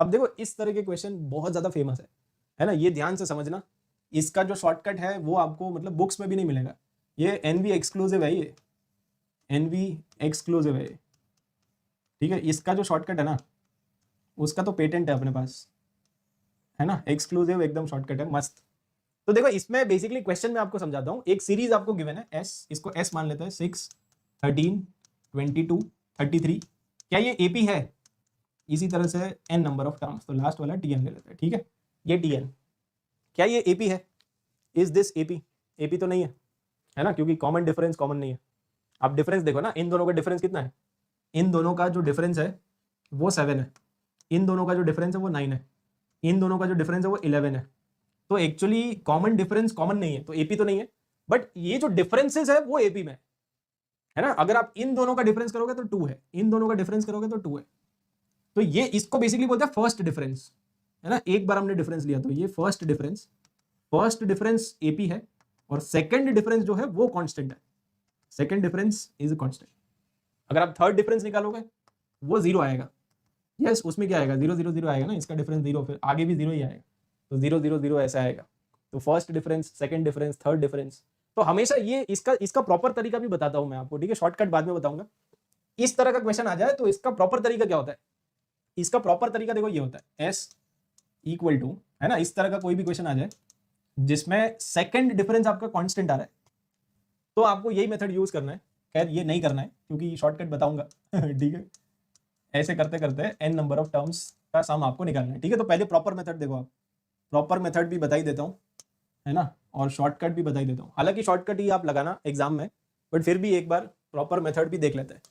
अब देखो इस तरह के क्वेश्चन बहुत ज्यादा फेमस है ना, ये ध्यान से समझना। इसका जो शॉर्टकट है वो आपको मतलब बुक्स में भी नहीं मिलेगा, ये एनवी एक्सक्लूसिव है, ये एनवी एक्सक्लूसिव है, ठीक है। इसका जो शॉर्टकट है ना उसका तो पेटेंट है अपने पास, है ना, एक्सक्लूसिव एकदम शॉर्टकट है, मस्त। तो देखो इसमें बेसिकली क्वेश्चन में आपको समझाता हूँ, एक सीरीज आपको गिवन है एस, इसको एस मान लेते हैं, 6, 13, 22, 33, क्या ये एपी है? इसी तरह से एन नंबर ऑफ टर्म्स, तो लास्ट वाला टीएन ले लेते हैं, ठीक है, ये टीएन, क्या ये एपी है? Is this AP? एपी तो नहीं है ना, क्योंकि कॉमन डिफरेंस कॉमन नहीं है। आप डिफरेंस देखो ना, इन दोनों का डिफरेंस कितना है? इन दोनों का जो डिफरेंस है वो 7 है, इन दोनों का जो डिफरेंस है वो 9 है, इन दोनों का जो डिफरेंस है वो 11 है। तो एक्चुअली कॉमन डिफरेंस कॉमन नहीं है, तो एपी तो नहीं है, बट ये जो डिफरेंसेस है वो एपी में है ना। अगर आप इन दोनों का डिफरेंस करोगे तो 2 है, इन दोनों का डिफरेंस करोगे तो 2 है। तो ये इसको बेसिकली बोलते हैं फर्स्ट डिफरेंस, है ना। एक बार हमने डिफरेंस लिया तो ये फर्स्ट डिफरेंस एपी है, और सेकंड डिफरेंस जो है वो कांस्टेंट है, सेकंड डिफरेंस इज कांस्टेंट। अगर आप थर्ड डिफरेंस निकालोगे वो 0 आएगा, यस उसमें क्या आएगा, 0 0 0 आएगा ना, इसका डिफरेंस 0, फिर आगे भी 0 ही आएगा, तो 0 0 0 ऐसा आएगा। तो first difference, second difference, third difference. तो हमेशा ये इसका प्रॉपर तरीका भी बताता हूं मैं आपको, ठीक है, शॉर्टकट बाद में बताऊंगा। इस तरह का क्वेश्चन आ जाए तो इसका प्रॉपर तरीका क्या होता है? इसका प्रॉपर तरीका देखो ये होता है, एस इक्वल टू, है ना, इस तरह का कोई भी क्वेश्चन आ जाए जिसमें सेकंड डिफरेंस आपका कांस्टेंट आ रहा है, तो आपको यही मेथड यूज करना है। खैर ये नहीं करना है क्योंकि शॉर्टकट बताऊंगा ठीक है। ऐसे करते करते एन नंबर ऑफ टर्म्स का सम आपको निकालना है, ठीक है। तो पहले प्रॉपर मेथड देखो, आप प्रॉपर मेथड भी बता ही देता हूँ, है ना, और शॉर्टकट भी बता ही देता हूँ। हालांकि शॉर्टकट ही आप लगाना एग्जाम में, बट फिर भी एक बार प्रॉपर मेथड भी देख लेते हैं।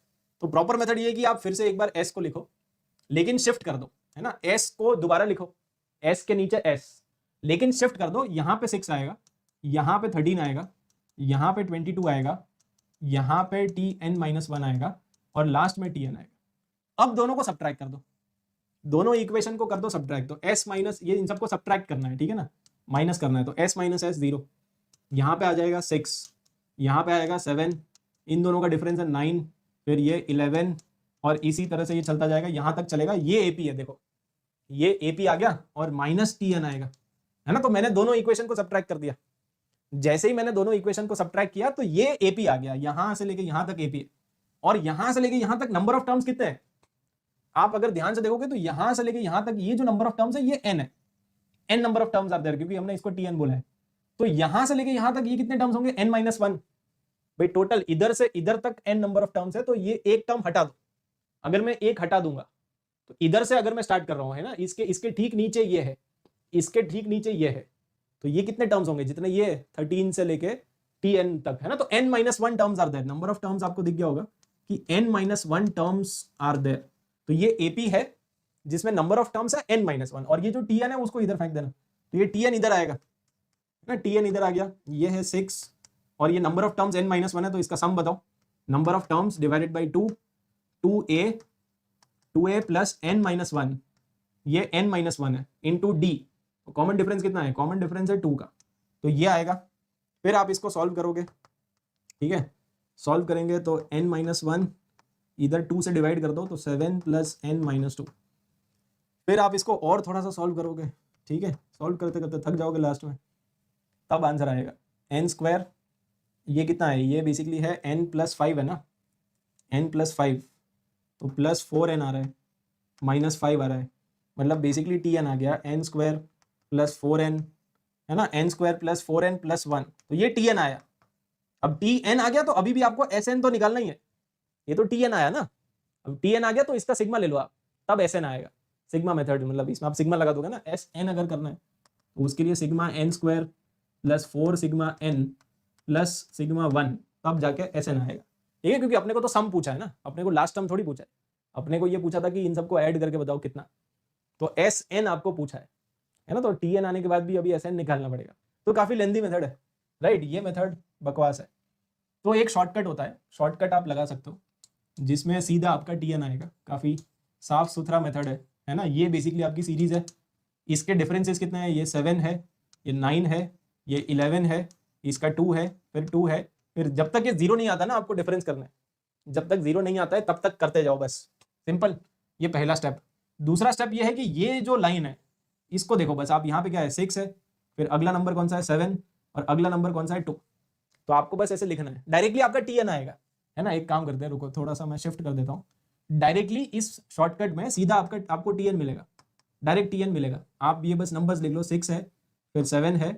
तो प्रॉपर मेथड ये है कि आप फिर से एक बार एस को लिखो, लेकिन शिफ्ट कर दो, है ना, एस को दोबारा लिखो, एस के नीचे एस, लेकिन शिफ्ट कर दो। यहाँ पे 6 आएगा, यहाँ पे 13 आएगा, यहाँ पे 22 आएगा, यहाँ पे Tn-1 आएगा, और लास्ट में Tn आएगा। अब दोनों को सब्ट्रैक्ट कर दो, दोनों इक्वेशन को कर दो सब्ट्रैक्ट, तो s माइनस, ये इन सबको सब्ट्रैक्ट करना है, ठीक है ना, माइनस करना है, तो s माइनस s 0, यहाँ पे आ जाएगा 6, यहाँ पे आएगा 7, इन दोनों का डिफरेंस है 9, फिर ये 11, और इसी तरह से ये चलता जाएगा, यहाँ तक चलेगा। ये एपी है, देखो ये एपी आ गया, और माइनस Tn आएगा, है ना। तो मैंने दोनों इक्वेशन को सब्ट्रैक्ट कर दिया, जैसे ही मैंने दोनों इक्वेशन को सब्ट्रैक्ट किया तो ये एपी आ गया, यहां से लेके यहां तक एपी है, और यहां से लेके यहां तक नंबर ऑफ टर्म्स कितने हैं? आप अगर ध्यान से देखोगे तो यहां से लेके यहां तक ये जो नंबर ऑफ टर्म्स है ये n है, n number of terms are there, क्योंकि हमने इसको Tn बोला है। तो यहां से लेके यहां तक ये कितने टर्म्स होंगे? n-1। भाई टोटल इधर से इधर तक n नंबर ऑफ टर्म्स है, तो ये एक टर्म हटा दो। अगर मैं एक हटा दूंगा तो इधर से अगर मैं स्टार्ट कर रहा हूं, है ना, इसके ठीक नीचे ये है, इसके ठीक नीचे ये है, तो ये कितने टर्म्स होंगे? जितने ये 13 से लेके Tn तक, है ना। तो n-1 terms are there, number of terms आपको दिख गया होगा कि n-1 टर्म्स आर देयर। तो ये एपी है जिसमें नंबर ऑफ टर्म्स है n-1, और ये जो Tn है उसको इधर फेंक देना, तो ये Tn इधर आएगा ना, Tn इधर आ गया, ये है 6, और ये नंबर ऑफ टर्म्स n-1 है, तो इसका सम बताओ, number of terms divided by 2, 2a plus n-1, ये n-1 है, इंटू d, कॉमन डिफरेंस कितना है? कॉमन डिफरेंस है 2 का, तो ये आएगा। फिर आप इसको सॉल्व करोगे, ठीक है, सॉल्व करेंगे तो n-1 इधर 2 से डिवाइड कर दो, तो 7 प्लस n-2। फिर आप इसको और थोड़ा सा सॉल्व करोगे, ठीक है, सॉल्व करते करते थक जाओगे लास्ट में, तब आंसर आएगा n², ये कितना है? ये बेसिकली है n+5 है ना, n+5, तो +4n आ रहा है, -5 आ रहा है, मतलब बेसिकली Tn आ गया n² + 4n, है ना, n² + 4n + 1, तो ये Tn आया। अब Tn आ गया तो अभी भी आपको Sn तो निकालना ही है, ये तो Tn आया ना, अब Tn आ गया तो इसका सिग्मा ले लो आप, तब Sn आएगा। सिग्मा मेथड, मतलब इसमें आप सिग्मा लगा दोगे ना, Sn अगर करना है तो उसके लिए sigma n² + 4 sigma n + sigma 1, तब जाके Sn आएगा, ठीक है। क्योंकि अपने को तो सम पूछा है ना, अपने को लास्ट टर्म थोड़ी पूछा है, अपने को ये पूछा था कि इन सबको ऐड करके बताओ कितना, तो Sn आपको पूछा है ना, तो Tn आने के बाद भी अभी Sn निकालना पड़ेगा, तो काफी लेंदी मेथड है, राइट। ये मेथड बकवास है। तो एक शॉर्टकट होता है, शॉर्टकट आप लगा सकते हो जिसमें सीधा आपका Tn आएगा, काफी साफ सुथरा मेथड है ना। ये बेसिकली आपकी सीरीज है, इसके डिफरेंसेस कितने हैं? ये 7 है, ये 9 है, ये 11 है, इसका 2 है, फिर 2 है, फिर जब तक ये 0 नहीं आता ना आपको डिफरेंस करना है, जब तक 0 नहीं आता है तब तक करते जाओ, बस सिंपल, ये पहला स्टेप। दूसरा स्टेप ये है कि ये जो लाइन है इसको देखो बस, आप यहाँ पे क्या है 6 है, फिर अगला नंबर कौन सा है 7 और अगला नंबर कौन सा है 2। तो आपको बस ऐसे लिखना है, डायरेक्टली आपका TN आएगा, है ना। एक काम करते हैं, रुको थोड़ा सा मैं शिफ्ट कर देता हूँ। डायरेक्टली इस शॉर्टकट में सीधा आपको TN मिलेगा, डायरेक्ट TN मिलेगा। आप ये बस नंबर्स लिख लो, 6 है, फिर 7 है,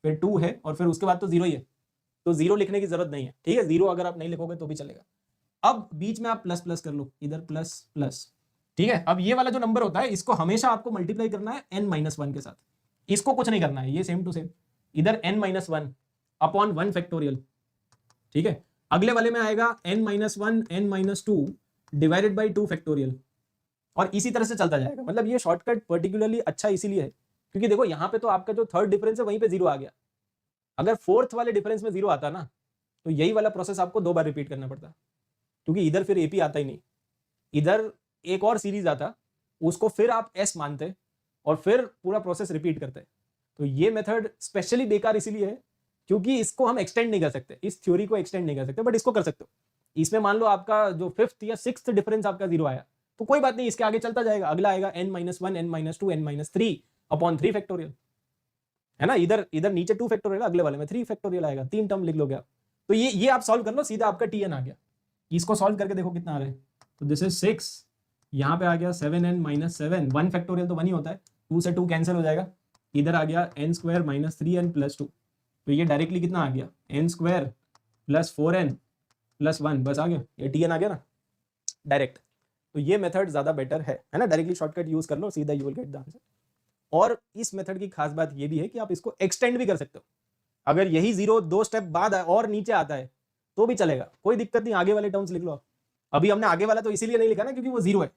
फिर 2 है, और फिर उसके बाद तो 0 ही है, तो 0 लिखने की जरूरत नहीं है, ठीक है। 0 अगर आप नहीं लिखोगे तो भी चलेगा। अब बीच में आप प्लस प्लस कर लो, इधर प्लस प्लस, ठीक है। अब ये वाला जो नंबर होता है इसको हमेशा आपको मल्टीप्लाई करना है n-1 के साथ, इसको कुछ नहीं करना है, ये सेम टू सेम इधर n-1 अपॉन 1 फैक्टोरियल, ठीक है। अगले वाले में आएगा n-1 n-2 divided by 2 factorial, और इसी तरह से चलता जाएगा। मतलब ये शॉर्टकट पर्टिकुलरली अच्छा इसीलिए है क्योंकि देखो यहाँ पे तो आपका जो थर्ड डिफरेंस है वहीं पे 0 आ गया। अगर फोर्थ वाले डिफरेंस में 0 आता ना तो यही वाला प्रोसेस आपको 2 बार रिपीट करना पड़ता, क्योंकि इधर फिर AP आता ही नहीं, इधर एक और सीरीज आता, उसको फिर आप S मानते और फिर पूरा प्रोसेस रिपीट करते। तो ये मेथड स्पेशली बेकार इसीलिए है क्योंकि इसको हम एक्सटेंड नहीं कर सकते, इस थ्योरी को एक्सटेंड नहीं कर सकते, बट इसको कर सकते हो। इसमें मान लो आपका जो 5th या 6th डिफरेंस आपका 0 आया तो कोई बात नहीं, इसके आगे चलता जाएगा, अगला आएगा n-1 n-2 n-3 upon 3 factorial, है ना। इधर नीचे 2 फैक्टोरियल, अगले वाले में 3 फैक्टोरियल आएगा, 3 टर्म लिख लोगे आप। तो ये आप सॉल्व कर लो, सीधा आपका TN आ गया। इसको सॉल्व करके देखो कितना आ रहा है, तो दिस इज 6, यहाँ पे आ गया 7n-7, 1 फैक्टोरियल तो 1 ही होता है, 2 से 2 कैंसिल हो जाएगा, इधर आ गया n² - 3n + 2, तो ये डायरेक्टली कितना आ गया n² + 4n + 1, बस आ गया, ये TN आ गया ना डायरेक्ट। तो ये मेथड ज्यादा बेटर है ना, डायरेक्टली शॉर्टकट यूज कर लो, सीधा you will get the answer. और इस मेथड की खास बात ये भी है कि आप इसको एक्सटेंड भी कर सकते हो, अगर यही 0 2 स्टेप बाद और नीचे आता है तो भी चलेगा, कोई दिक्कत नहीं, आगे वाले टर्म्स लिख लो आप। अभी हमने आगे वाला तो इसीलिए नहीं लिखा ना क्योंकि वो 0 है,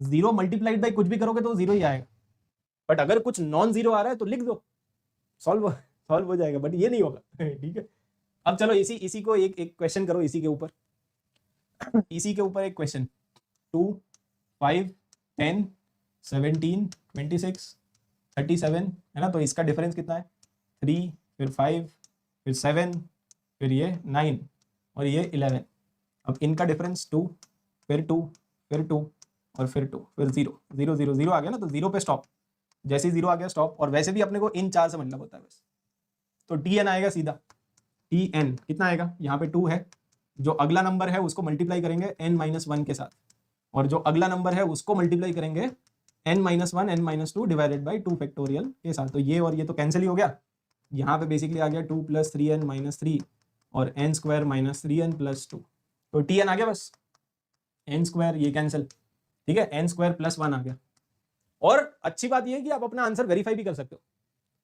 0 मल्टीप्लाइड बाई कुछ भी करोगे तो 0 ही आएगा, बट अगर कुछ नॉन 0 आ रहा है तो लिख दो, सॉल्व हो जाएगा, बट ये नहीं होगा ठीक है। अब चलो इसी को एक क्वेश्चन करो, इसी के ऊपर एक क्वेश्चन, 2 5 10 17 26 37, है ना। तो इसका डिफरेंस कितना है 3, फिर 5, फिर 7, फिर ये 9 और ये 11। अब इनका डिफरेंस 2, फिर 2, फिर 2 और फिर 2, फिर 0 0 0 0 आ गया ना, तो 0 पे स्टॉप, जैसे ही 0 आ गया स्टॉप। और वैसे भी अपने को इन 4 से मतलब होता है बस, तो TN आएगा सीधा, TN कितना आएगा, यहाँ पे 2 है, जो अगला नंबर है उसको मल्टीप्लाई करेंगे n-1 के साथ, और जो अगला नंबर है उसको मल्टीप्लाई करेंगे n-1 n-2 divided by 2 factorial के साथ। तो ये और ये तो कैंसिल ही हो गया, यहाँ पे बेसिकली आ गया 2 + 3n - 3 और n² - 3n + 2, तो TN आ गया बस, n² ये कैंसिल, ठीक है, n² + 1 आ गया। और अच्छी बात ये है कि आप अपना आंसर वेरीफाई भी कर सकते हो,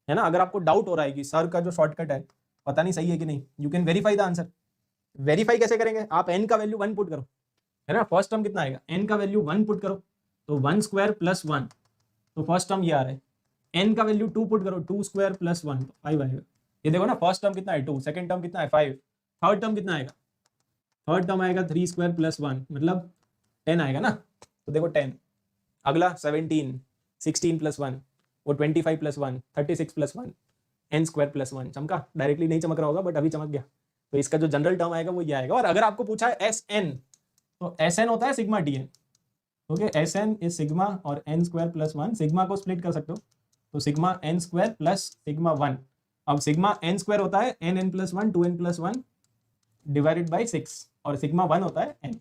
है ना। अगर आपको डाउट हो रहा है कि सर का जो शॉर्टकट है पता नहीं सही है कि नहीं, you can verify the answer. Verify कैसे करेंगे, आप n का वैल्यू 1 पुट करो, है ना। फर्स्ट टर्म कितना आएगा, n का वैल्यू 1 पुट करो तो 1² + 1, तो फर्स्ट टर्म ये आ रहा है। n का वैल्यू 2 पुट करो, 2² + 1 तो 5 आएगा। ये देखो ना, फर्स्ट टर्म कितना है 2, सेकंड टर्म कितना है 5, थर्ड टर्म कितना आएगा, थर्ड टर्म आएगा 3² + 1 मतलब 10 आएगा ना। तो देखो 10, अगला 17 16 + 1 वो 25 + 1 36 + 1 n² + 1, चमका, डायरेक्टली नहीं चमक रहा होगा बट अभी चमक गया। तो इसका जो जनरल टर्म आएगा वो ये आएगा। और अगर आपको पूछा है SN, तो SN होता है sigma TN, okay. SN is sigma और n² + 1, सिग्मा को स्प्लिट कर सकते हो तो सिग्मा n² + सिग्मा 1। अब सिग्मा n² होता है nn + 1 2n + 1 डिवाइडेड बाई 6 और सिग्मा 1 होता है n,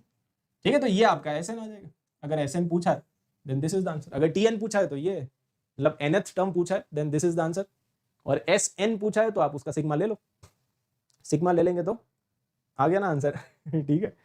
ठीक है। तो ये आपका SN आ जाएगा। अगर SN पूछा है then this is the answer, अगर TN पूछा है तो ये मतलब nth टर्म पूछा है then this is the answer, और SN पूछा है तो आप उसका सिग्मा ले लो, सिग्मा ले लेंगे तो आ गया ना आंसर ठीक है।